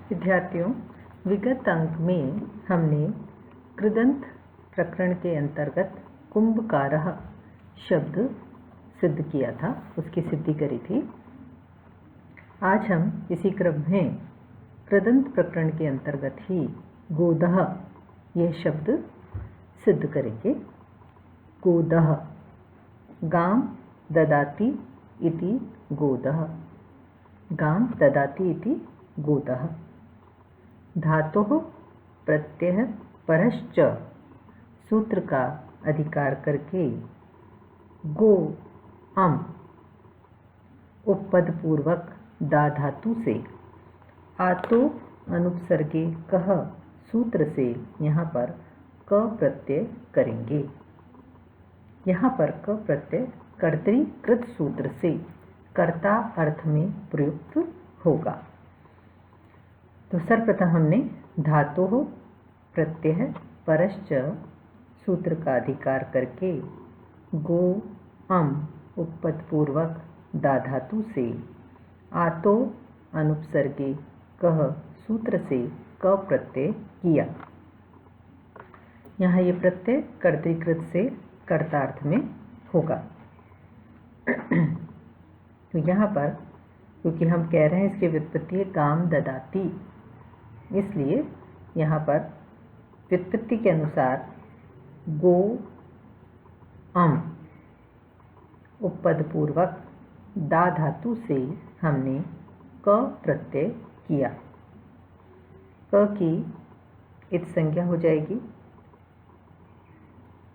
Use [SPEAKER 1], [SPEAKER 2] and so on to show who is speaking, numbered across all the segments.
[SPEAKER 1] विद्यार्थियों, विगत अंक में हमने कृदंत प्रकरण के अंतर्गत कुंभकारः शब्द सिद्ध किया था, उसकी सिद्धि करी थी। आज हम इसी क्रम में कृदंत प्रकरण के अंतर्गत ही गोदः यह शब्द सिद्ध करेंगे। गोदः, गां ददाति इति गोदः, गां ददाति इति गोदः। धातुः प्रत्यय परश्च सूत्र का अधिकार करके गो अम उपपद पूर्वक दा धातु से आतो अनुपसर्गे कह सूत्र से यहाँ पर क प्रत्यय करेंगे। यहाँ पर क प्रत्यय कर्तृकृत सूत्र से कर्ता अर्थ में प्रयुक्त होगा। तो सर्वप्रथम हमने धातुः प्रत्यय परश्च सूत्र का अधिकार करके गो अम उपपद पूर्वक दा धातु से आतो अनुपसर्गे कह सूत्र से क प्रत्यय किया। यहाँ ये प्रत्यय कर्तृकृत से कर्तार्थ में होगा। तो यहाँ पर क्योंकि हम कह रहे हैं इसकी व्युत्पत्ति है गाम ददाति, इसलिए यहाँ पर व्युत्पत्ति के अनुसार गो अम उपपद पूर्वक दा धातु से हमने क प्रत्यय किया। क की इत संज्ञा हो जाएगी,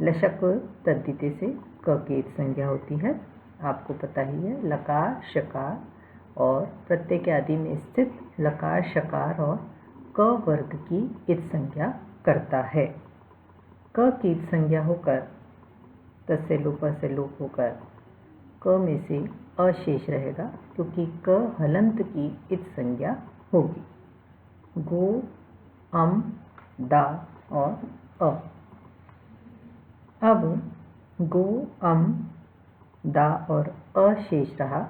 [SPEAKER 1] लशक तद्धिते से क की इत संज्ञा होती है, आपको पता ही है। लकार शकार और प्रत्यय के आदि में स्थित लकार शकार और क वर्ग की इत संज्ञा करता है। क की इत संज्ञा होकर तस्य लोप होकर क में से अशेष रहेगा, क्योंकि क हलंत की इत संज्ञा होगी। गो अम दा और अ। अब गो अम दा और अशेष रहा,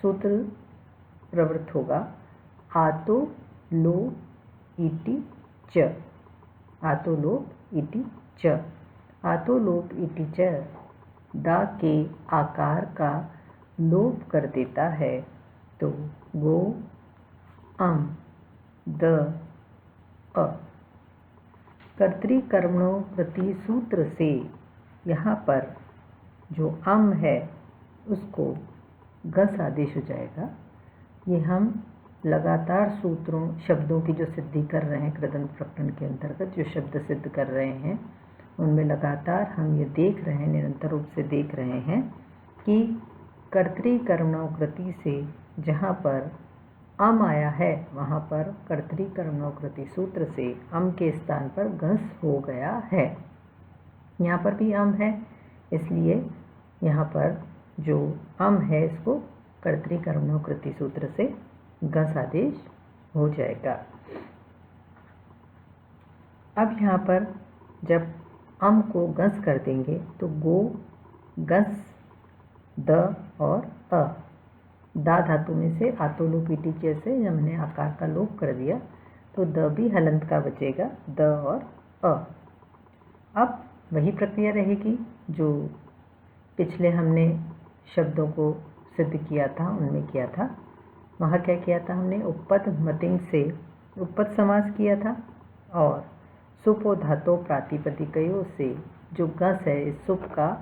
[SPEAKER 1] सूत्र प्रवृत्त होगा आतो लो इति च। आतो लोप इति च। आतो लोप इति च दा के आकार का लोप कर देता है, तो गो अम द अ। कर्तृकर्मणों प्रति सूत्र से यहाँ पर जो अम है उसको गस आदेश हो जाएगा। ये हम लगातार सूत्रों शब्दों की जो सिद्धि कर रहे हैं कृदंत प्रकरण के अंतर्गत जो शब्द सिद्ध कर रहे हैं, उनमें लगातार हम ये देख रहे हैं, निरंतर रूप से देख रहे हैं कि कर्तृकर्मणों कृति से जहाँ पर अम आया है वहाँ पर कर्तृकर्मणों कृति सूत्र से अम के स्थान पर घस हो गया है। यहाँ पर भी अम है, इसलिए यहाँ पर जो अम है इसको कर्तृकर्मणों कृति सूत्र से घस आदेश हो जाएगा। अब यहाँ पर जब अम को घस कर देंगे तो गो घस द और अ। दा धातु में से आतो लोप इति च से हमने आकार का लोप कर दिया, तो द भी हलंत का बचेगा, द और अ। अब वही प्रक्रिया रहेगी जो पिछले हमने शब्दों को सिद्ध किया था, उनमें किया था। वहाँ क्या किया था हमने, उपपद मतिंग से उपपद समास किया था और सुपो धातो प्रातिपदिकयों से जो गस है इस सुप का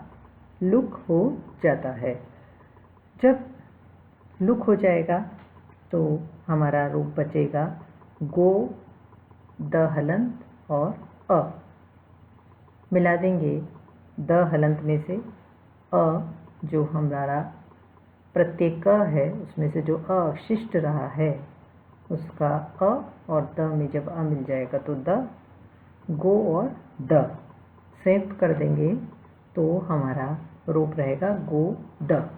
[SPEAKER 1] लुक हो जाता है। जब लुक हो जाएगा तो हमारा रूप बचेगा गो द हलंत और अ। मिला देंगे द हलंत में से अ, जो हमारा प्रत्यय क है उसमें से जो अवशिष्ट रहा है उसका अ और द में जब अ मिल जाएगा तो द, गो और द संयुक्त कर देंगे तो हमारा रूप रहेगा गो द।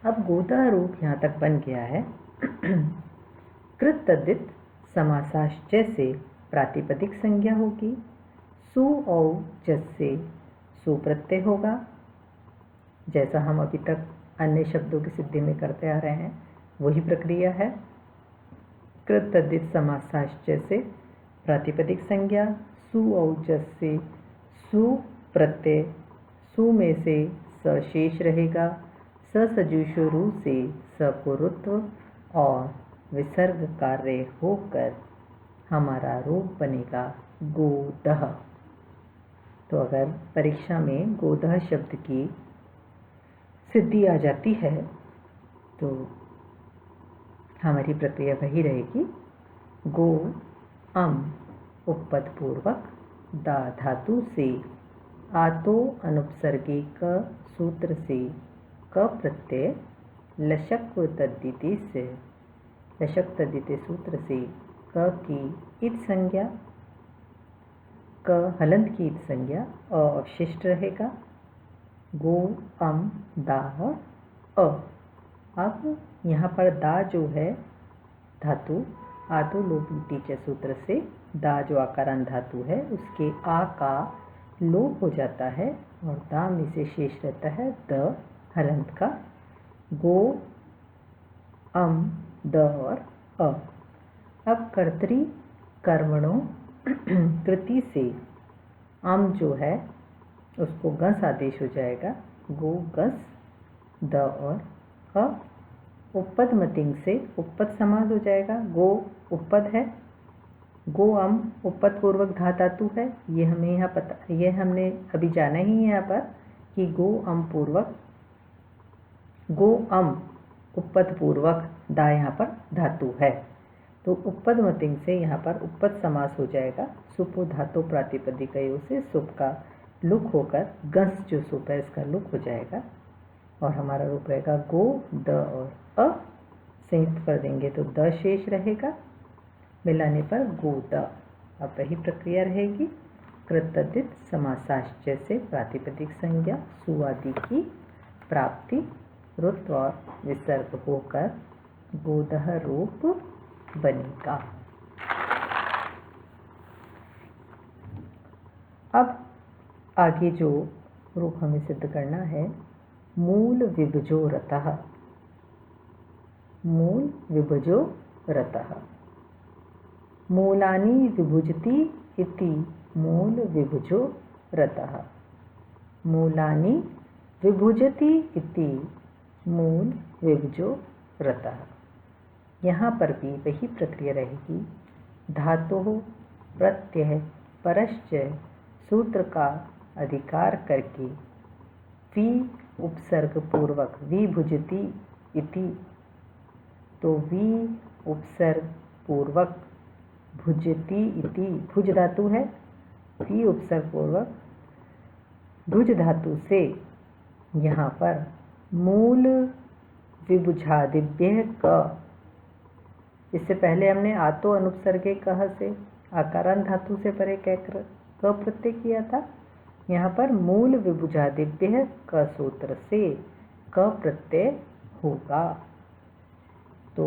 [SPEAKER 1] अब गोदा रूप यहाँ तक बन गया है। कृत तद्धित समासाश्च से प्रातिपदिक संज्ञा होगी, सु औ जस से सुप्रत्यय होगा, जैसा हम अभी तक अन्य शब्दों की सिद्धि में करते आ रहे हैं वही प्रक्रिया है। कृत तद्धित समासाश्च से प्रातिपदिक संज्ञा सु और जस से सु प्रत्यय, सु में से स शेष रहेगा, स सजुषो रू से सपुरुत्व और विसर्ग कार्य होकर हमारा रूप बनेगा गोदह। तो अगर परीक्षा में गोदह शब्द की सिद्धि आ जाती है तो हमारी प्रक्रिया वही रहेगी, गो अम उपपद पूर्वक दा धातु से आतो अनुपसर्गे क सूत्र से क प्रत्यय लशक तद्धिते सूत्र से क की इत संज्ञा, क हलंत की इत संज्ञा अवशिष्ट रहेगा, गो अम दा और अ। अब यहाँ पर दा जो है धातु आतो लोप टीचे सूत्र से दा जो आकारांत धातु है उसके आ का लोप हो जाता है और दा में से शेष रहता है द हलंत का, गो अम द और अ। अब कर्तरी कर्मणों कृति से अम जो है उसको गस आदेश हो जाएगा, गो गस द और अ। उपपद मतिंग से उपपद समास हो जाएगा, गो उपपद है, गो अम उपपद पूर्वक धा धातु है, ये हमें यहाँ पता, ये हमने अभी जाना ही है यहाँ पर कि गो अम पूर्वक, गो अम उपपद पूर्वक दा यहाँ पर धातु है। तो उपपद मतिंग से यहाँ पर उपपद समास हो जाएगा, सुपो धातु प्रातिपदिकयों से सुप का लुक होकर गस जो सुप है इसका लुक हो जाएगा और हमारा रूप रहेगा गो द और अ। संयुक्त कर देंगे तो द शेष रहेगा, मिलाने पर गोद। अब वही प्रक्रिया रहेगी, कृत तद्धित समासाश्च से प्रातिपदिक संज्ञा सु आदि की प्राप्ति रुत्व और विसर्ग होकर गोदह रूप बनेगा। अब आगे जो रूप हमें सिद्ध करना है, मूल विभजो रतः, मूल विभजो रतः, मूलानि विभुजति इति मूल विभजो रतः, मूलानि विभुजति इति मूल विभजो रतः। यहाँ पर भी वही प्रक्रिया रहेगी, धातु प्रत्यय परश्च सूत्र का अधिकार करके वि उपसर्ग पूर्वक विभुजति इति, तो वि उपसर्ग पूर्वक भुजति इति, भुज धातु है, वि उपसर्ग पूर्वक भुज धातु से यहाँ पर मूल विभुजादिभ्य क, इससे पहले हमने आतो अनुपसर्गे कह से आकारांत धातु से परे कहकर क प्रत्यय किया था, यहाँ पर मूल विभुजादिभ्य क सूत्र से क प्रत्यय होगा। तो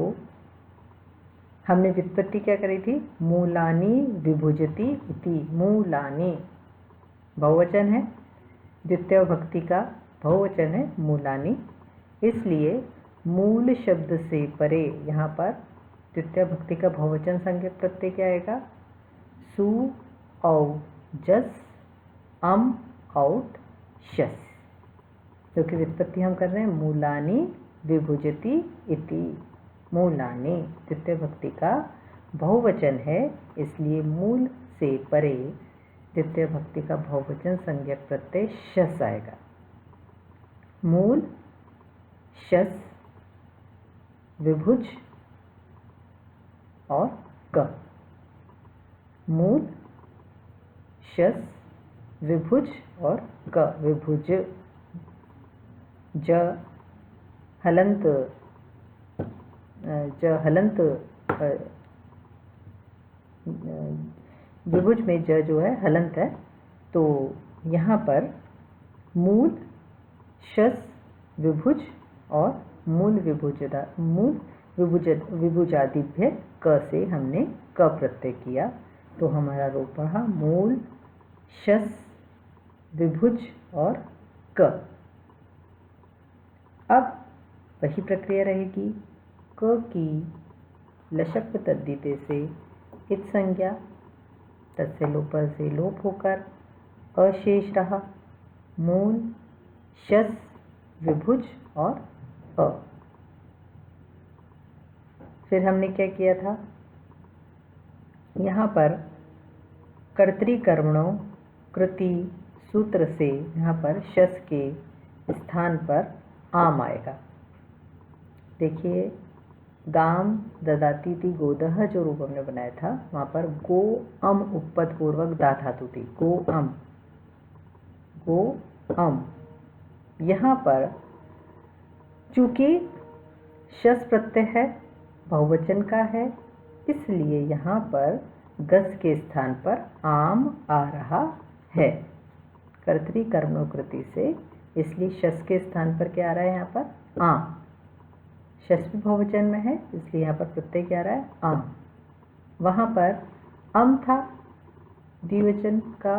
[SPEAKER 1] हमने व्युत्पत्ति क्या करी थी, मूलानि विभुजति इति, मूलानि बहुवचन है, द्वितीय भक्ति का बहुवचन है मूलानि, इसलिए मूल शब्द से परे यहाँ पर द्वितीय भक्ति का बहुवचन संज्ञक प्रत्यय क्या आएगा, सु औ जस अम औट शस, क्योंकि व्युत्पत्ति हम कर रहे हैं मूलानि विभुजति इति, मूलानि द्वितीय भक्ति का बहुवचन है, इसलिए मूल से परे द्वितीय भक्ति का बहुवचन संज्ञक प्रत्यय शस आएगा। मूल शस विभुज और क, मूल शस विभुज और क, विभुज ज हलंत, ज हलंत, विभुज में ज जो है हलंत है, तो यहाँ पर मूल शस विभुज और मूल विभुजादिभ्य क से हमने क प्रत्यय किया, तो हमारा रूप पढ़ा मूल शस विभुज और क। अब वही प्रक्रिया रहेगी, क की लशक्व तद्धिते से इत संज्ञा तस्य लोपर से लोप होकर अशेष रहा। मूल शस विभुज और अ। फिर हमने क्या किया था, यहाँ पर कर्तृकर्मणों कृति सूत्र से यहाँ पर शस के स्थान पर आम आएगा। देखिए, गाम ददाती थी गोदह जो रूप हमने बनाया था, वहाँ पर गो अम उपपद पूर्वक दा धातु थी, गो अम, गो अम। यहाँ पर चूंकि शस प्रत्यय है, बहुवचन का है, इसलिए यहाँ पर गस के स्थान पर आम आ रहा है कर्तृकर्मणों कृति से, इसलिए शस के स्थान पर क्या आ रहा है यहाँ पर आम। शस भी बहुवचन में है, इसलिए यहाँ पर प्रत्यय क्या आ रहा है आम। वहाँ पर अम था द्विवचन का,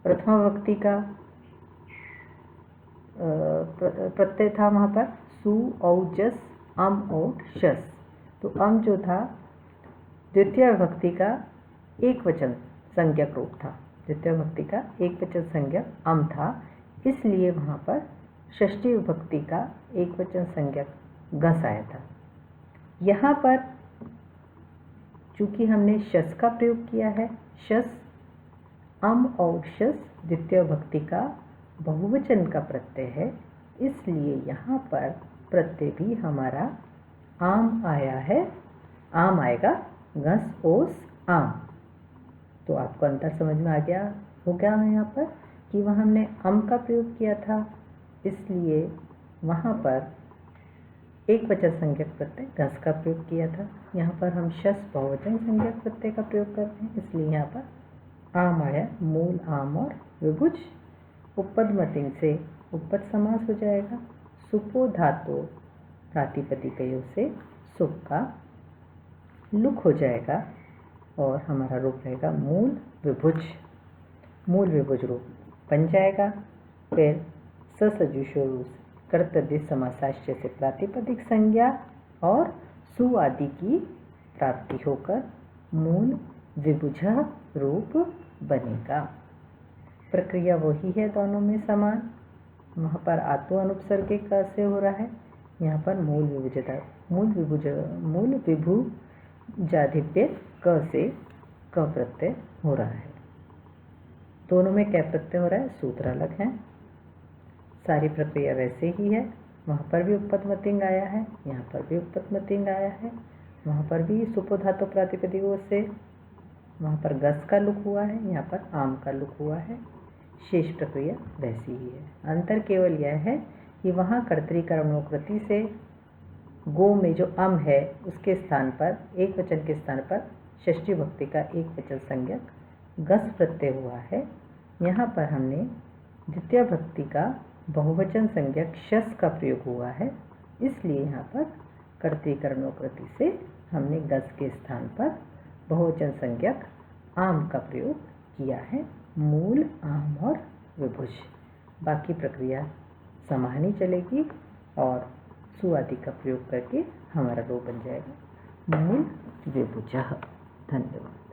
[SPEAKER 1] प्रथमा विभक्ति का प्रत्यय था वहाँ पर सु औ जस अम और शस। तो अम जो था द्वितीय विभक्ति का एक वचन संज्ञक रूप था, द्वितीय विभक्ति का एक वचन संज्ञक अम था, इसलिए वहाँ पर षष्ठी विभक्ति का एक वचन संज्ञक गस आया था। यहाँ पर चूंकि हमने शस का प्रयोग किया है, शस अम और शस द्वितीय विभक्ति का बहुवचन का प्रत्यय है, इसलिए यहाँ पर प्रत्यय भी हमारा आम आया है, आम आएगा, घस ओस आम। तो आपको अंतर समझ में आ गया हो गया है यहाँ पर कि वहाँ हमने अम का प्रयोग किया था, इसलिए वहाँ पर एक वचन संज्ञक प्रत्यय घस का प्रयोग किया था। यहाँ पर हम शस बहुवचन संज्ञक प्रत्यय का प्रयोग करते हैं, इसलिए यहाँ पर आम आया। मूल आम और विभुज उपपद मतिंग से उपपद समास हो जाएगा। सुपो धातु प्रातिपदिकयों से सुप का लुक हो जाएगा और हमारा रूप रहेगा मूल विभुज। मूल विभुज रूप बन जाएगा। फिर ससजुषो कर्तव्य समासाश्य से प्रातिपदिक संज्ञा और सु आदि की प्राप्ति होकर मूल विभुज रूप बनेगा। प्रक्रिया वही है, दोनों में समान। वहाँ पर आतो अनुपसर्गे क से हो रहा है, यहाँ पर मूल विभुजाधिप्य क से क प्रत्यय हो रहा है। दोनों में क्या प्रत्यय हो रहा है, सूत्र अलग है। सारी प्रक्रिया वैसे ही है। वहाँ पर भी उपपद मतिंग आया है, यहाँ पर भी उपपद मतिंग आया है। वहाँ पर भी सुपो धातु प्रातिपदिकों से वहाँ पर गस का लुक हुआ है, यहाँ पर आम का लुक हुआ है। शेष प्रक्रिया वैसी ही है। अंतर केवल यह है कि वहाँ कर्तृकर्मणों कृति से गो में जो अम है उसके स्थान पर, एक वचन के स्थान पर षष्ठी विभक्ति का एक वचन संज्ञक गस प्रत्यय हुआ है। यहाँ पर हमने द्वितीय विभक्ति का बहुवचन संज्ञक शस का प्रयोग हुआ है, इसलिए यहाँ पर कर्तृकर्मणों कृति से हमने गस के स्थान पर बहुवचन संज्ञक आम का प्रयोग किया है। मूल आम और विभुज, बाकी प्रक्रिया समान ही चलेगी और सु आदि का प्रयोग करके हमारा रूप बन जाएगा मूल विभुज। धन्यवाद।